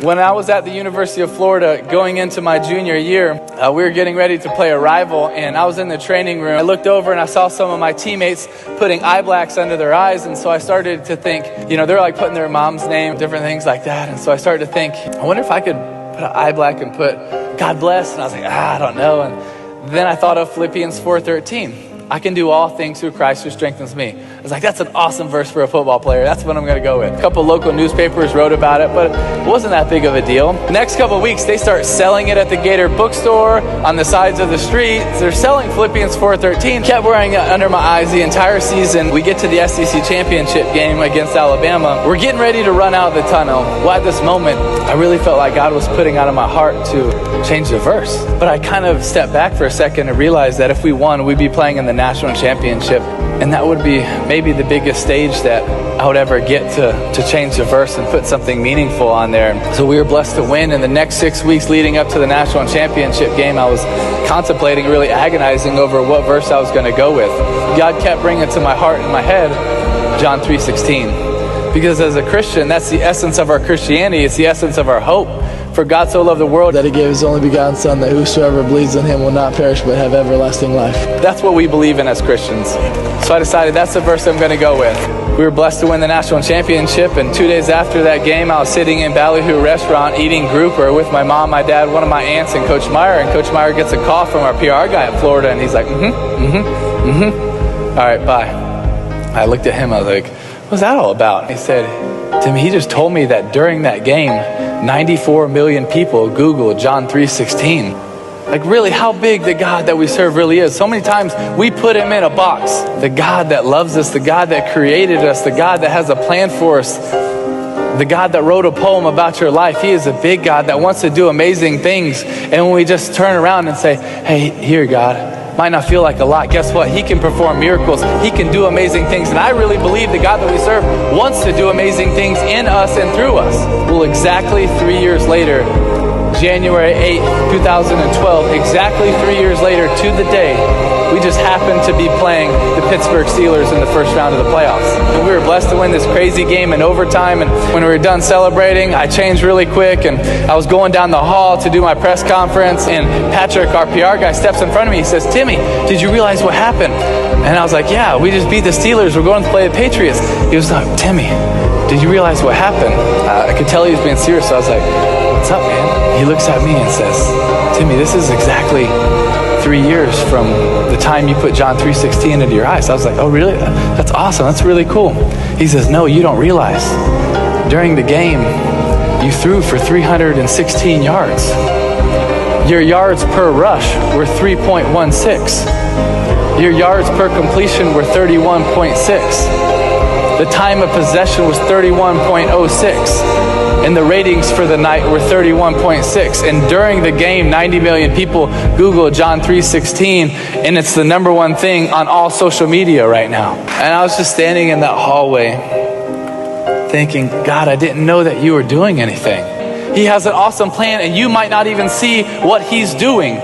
When I was at the University of Florida going into my junior year, we were getting ready to play a rival, and I was in the training room. I looked over and I saw some of my teammates putting eye blacks under their eyes, and so I started to think, they're like putting their mom's name, different things like that. And so I started to think, I wonder if I could put an eye black and put God bless. And I was like, I don't know. And then I thought of Philippians 4:13. I can do all things through Christ who strengthens me. I was like, that's an awesome verse for a football player. That's what I'm going to go with. A couple local newspapers wrote about it, but it wasn't that big of a deal. The next couple of weeks, they start selling it at the Gator bookstore, on the sides of the street. They're selling Philippians 4:13. Kept wearing it under my eyes the entire season. We get to the SEC championship game against Alabama. We're getting ready to run out of the tunnel. Well, at this moment, I really felt like God was putting out of my heart to change the verse. But I kind of stepped back for a second and realized that if we won, we'd be playing in the national championship, and that would be maybe the biggest stage that I would ever get to change the verse and put something meaningful on there. So we were blessed to win. In the next 6 weeks leading up to the national championship game, I was contemplating, really agonizing over what verse I was going to go with. God kept bringing to my heart and my head John 3:16, because as a Christian, that's the essence of our Christianity. It's the essence of our hope. For God so loved the world that he gave his only begotten Son, that whosoever believes in him will not perish but have everlasting life. That's what we believe in as Christians. So I decided that's the verse I'm going to go with. We were blessed to win the national championship, and 2 days after that game, I was sitting in Ballyhoo restaurant eating grouper with my mom, my dad, one of my aunts, and Coach Meyer. And Coach Meyer gets a call from our PR guy in Florida, and he's like, all right, bye. I looked at him, I was like, what's that all about? He said, Timmy, he just told me that during that game, 94 million people Googled John 3:16. Like, really, how big the God that we serve really is. So many times we put him in a box. The God that loves us, the God that created us, the God that has a plan for us, the God that wrote a poem about your life. He is a big God that wants to do amazing things. And when we just turn around and say, hey, here, God, might not feel like a lot. Guess what? He can perform miracles. He can do amazing things. And I really believe the God that we serve wants to do amazing things in us and through us. Well, exactly 3 years later, January 8th, 2012, exactly 3 years later to the day, we just happened to be playing the Pittsburgh Steelers in the first round of the playoffs. And we were blessed to win this crazy game in overtime. And when we were done celebrating, I changed really quick, and I was going down the hall to do my press conference, and Patrick, our PR guy, steps in front of me. He says, Timmy, did you realize what happened? And I was like, yeah, we just beat the Steelers. We're going to play the Patriots. He was like, Timmy, did you realize what happened? I could tell he was being serious. So I was like, what's up, man? He looks at me and says, Timmy, this is exactly 3 years from the time you put John 3:16 into your eyes. I was like, oh, really? That's awesome. That's really cool. He says, no, you don't realize. During the game, you threw for 316 yards. Your yards per rush were 3.16. Your yards per completion were 31.6. The time of possession was 31.06. And the ratings for the night were 31.6. And during the game, 90 million people Googled John 3:16, and it's the number one thing on all social media right now. And I was just standing in that hallway thinking, God, I didn't know that you were doing anything. He has an awesome plan, and you might not even see what he's doing.